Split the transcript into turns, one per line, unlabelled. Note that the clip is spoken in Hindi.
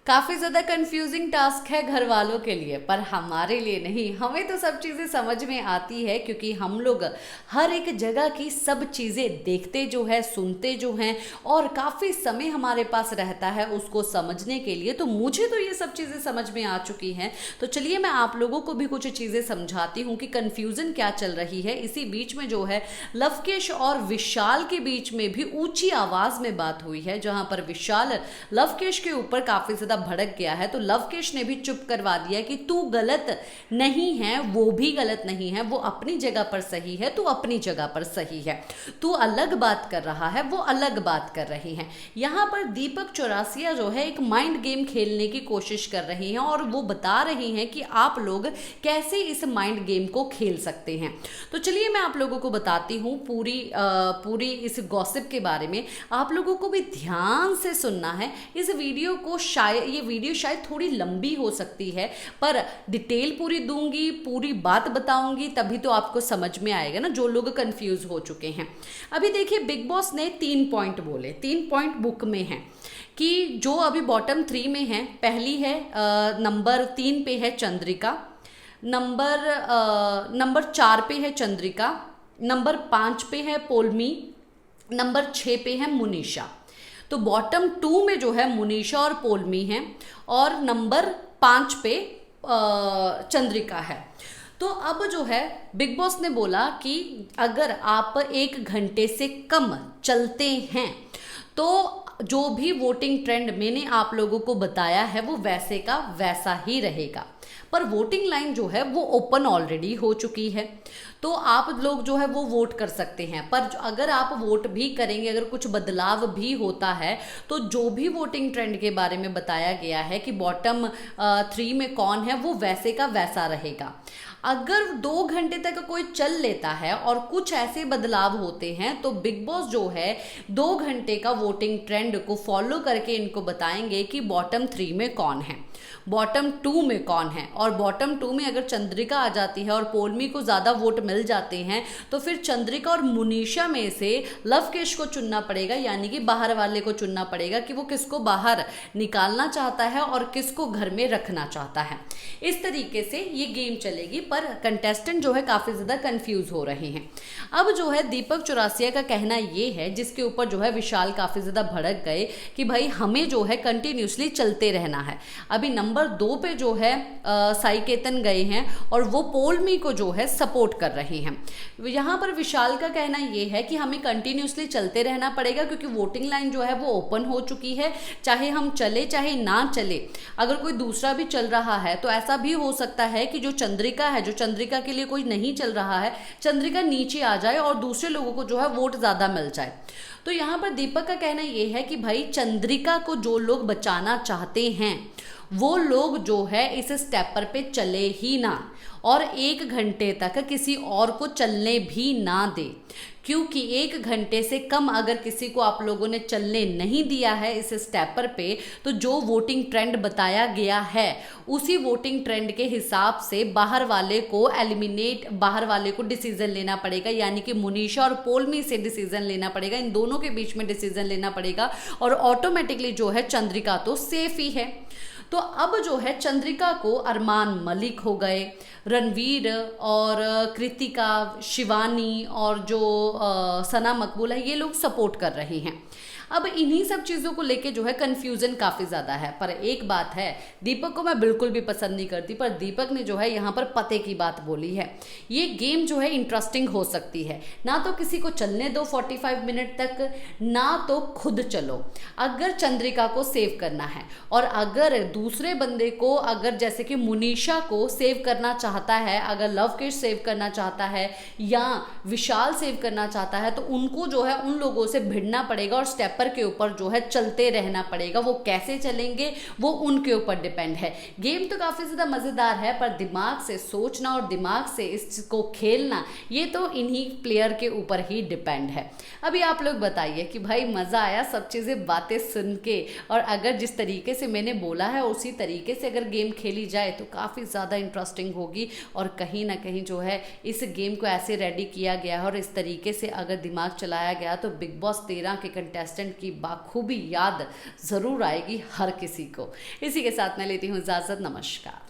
काफी ज्यादा कंफ्यूजिंग टास्क है घर वालों के लिए, पर हमारे लिए नहीं। हमें तो सब चीजें समझ में आती है क्योंकि हम लोग हर एक जगह की सब चीजें देखते जो है, सुनते जो हैं, और काफी समय हमारे पास रहता है उसको समझने के लिए। तो मुझे तो ये सब चीजें समझ में आ चुकी हैं। तो चलिए मैं आप लोगों को भी कुछ चीजें समझाती हूँ कि कंफ्यूजन क्या चल रही है। इसी बीच में जो है लवकेश और विशाल के बीच में भी ऊंची आवाज में बात हुई है, जहां पर विशाल लवकेश के ऊपर काफी ज्यादा भड़क गया है। तो लवकेश ने भी चुप करवा दिया कि तू गलत नहीं है, वो भी गलत नहीं है, वो अपनी जगह पर सही है, तू अपनी जगह पर सही है। तू अलग बात कर रहा है, वो अलग बात कर रही है। यहाँ पर दीपक चौरासिया जो है एक माइंड गेम खेलने की कोशिश कर रही हैं और वो बता रही हैं कि आप लोग कैसे इस माइंड गेम को खेल सकते हैं। तो चलिए मैं आप लोगों को बताती हूँ पूरी इस गॉसिप के बारे में। आप लोगों को भी ध्यान से सुनना है इस वीडियो को। ये वीडियो शायद थोड़ी लंबी हो सकती है, पर डिटेल पूरी दूंगी, पूरी बात बताऊंगी, तभी तो आपको समझ में आएगा ना, जो लोग कंफ्यूज हो चुके हैं। अभी देखिए बिग बॉस ने 3 पॉइंट बोले, 3 पॉइंट बुक में हैं कि जो अभी बॉटम 3 में है। पहली है नंबर 3 पे है चंद्रिका, नंबर 4 पे है चंद्रिका, नंबर 5 पे है पोलमी, नंबर 6 पे है मुनीषा। तो बॉटम 2 में जो है मुनीषा और पोलमी हैं और नंबर 5 पे चंद्रिका है। तो अब जो है बिग बॉस ने बोला कि अगर आप 1 घंटे से कम चलते हैं तो जो भी वोटिंग ट्रेंड मैंने आप लोगों को बताया है वो वैसे का वैसा ही रहेगा। पर वोटिंग लाइन जो है वो ओपन ऑलरेडी हो चुकी है, तो आप लोग जो है वो वोट कर सकते हैं। पर अगर आप वोट भी करेंगे, अगर कुछ बदलाव भी होता है, तो जो भी वोटिंग ट्रेंड के बारे में बताया गया है कि बॉटम 3 में कौन है वो वैसे का वैसा रहेगा। अगर 2 घंटे तक कोई चल लेता है और कुछ ऐसे बदलाव होते हैं तो बिग बॉस जो है 2 घंटे का वोटिंग ट्रेंड को फॉलो करके इनको बताएंगे कि बॉटम 3 में कौन है, बॉटम 2 में कौन है। और बॉटम 2 में अगर चंद्रिका आ जाती है और पोलमी को ज़्यादा वोट मिल जाते हैं तो फिर चंद्रिका और मुनीषा में से लवकेश को चुनना पड़ेगा, यानी कि बाहर वाले को चुनना पड़ेगा कि वो किसको बाहर निकालना चाहता है और किसको घर में रखना चाहता है। इस तरीके से ये गेम चलेगी, पर कंटेस्टेंट जो है काफ़ी ज़्यादा कंफ्यूज हो रहे हैं। अब जो है दीपक चौरासिया का कहना ये है, जिसके ऊपर जो है विशाल काफ़ी ज़्यादा भड़क गए कि भाई हमें जो है कंटिन्यूसली चलते रहना है। अभी नंबर 2 पे जो है साई केतन गए हैं और वो पोलमी को जो है सपोर्ट कर रहे हैं। यहाँ पर विशाल का कहना ये है कि हमें कंटिन्यूसली चलते रहना पड़ेगा क्योंकि वोटिंग लाइन जो है वो ओपन हो चुकी है। चाहे हम चले चाहे ना चले, अगर कोई दूसरा भी चल रहा है तो ऐसा भी हो सकता है कि जो चंद्रिका है, जो चंद्रिका के लिए कोई नहीं चल रहा है, चंद्रिका नीचे आ जाए और दूसरे लोगों को जो है वोट ज़्यादा मिल जाए। तो यहाँ पर दीपक का कहना ये है कि भाई चंद्रिका को जो लोग बचाना चाहते हैं वो लोग जो है इस स्टेपर पे चले ही ना, और 1 घंटे तक किसी और को चलने भी ना दे। क्योंकि 1 घंटे से कम अगर किसी को आप लोगों ने चलने नहीं दिया है इस स्टेपर पे, तो जो वोटिंग ट्रेंड बताया गया है उसी वोटिंग ट्रेंड के हिसाब से बाहर वाले को डिसीजन लेना पड़ेगा, यानी कि मुनीषा और पोलमी से डिसीजन लेना पड़ेगा, इन दोनों के बीच में डिसीजन लेना पड़ेगा। और ऑटोमेटिकली जो है चंद्रिका तो सेफ ही है। तो अब जो है चंद्रिका को अरमान मलिक हो गए, रणवीर और कृतिका, शिवानी और जो सना मकबूल है, ये लोग सपोर्ट कर रहे हैं। अब इन्हीं सब चीज़ों को लेके जो है कन्फ्यूज़न काफ़ी ज़्यादा है। पर एक बात है, दीपक को मैं बिल्कुल भी पसंद नहीं करती, पर दीपक ने जो है यहाँ पर पते की बात बोली है। ये गेम जो है इंटरेस्टिंग हो सकती है, ना तो किसी को चलने दो 45 मिनट तक, ना तो खुद चलो। अगर चंद्रिका को सेव करना है और अगर दूसरे बंदे को, अगर जैसे कि मुनीषा को सेव करना चाहता है, अगर लवकेश सेव करना चाहता है या विशाल सेव करना चाहता है, तो उनको जो है उन लोगों से भिड़ना पड़ेगा और स्टेप के ऊपर जो है चलते रहना पड़ेगा। वो कैसे चलेंगे वो उनके ऊपर डिपेंड है। गेम तो काफी ज्यादा मजेदार है, पर दिमाग से सोचना और दिमाग से इसको खेलना ये तो इन्हीं प्लेयर के ऊपर ही डिपेंड है। अभी आप लोग बताइए कि भाई मजा आया सब चीजें बातें सुन के, और अगर जिस तरीके से मैंने बोला है उसी तरीके से अगर गेम खेली जाए तो काफी ज्यादा इंटरेस्टिंग होगी। और कहीं ना कहीं जो है इस गेम को ऐसे रेडी किया गया है और इस तरीके से अगर दिमाग चलाया गया तो बिग बॉस 13 के कंटेस्टेंट परसेंट की बाखूबी याद ज़रूर आएगी हर किसी को। इसी के साथ मैं लेती हूँ इजाज़त, नमस्कार।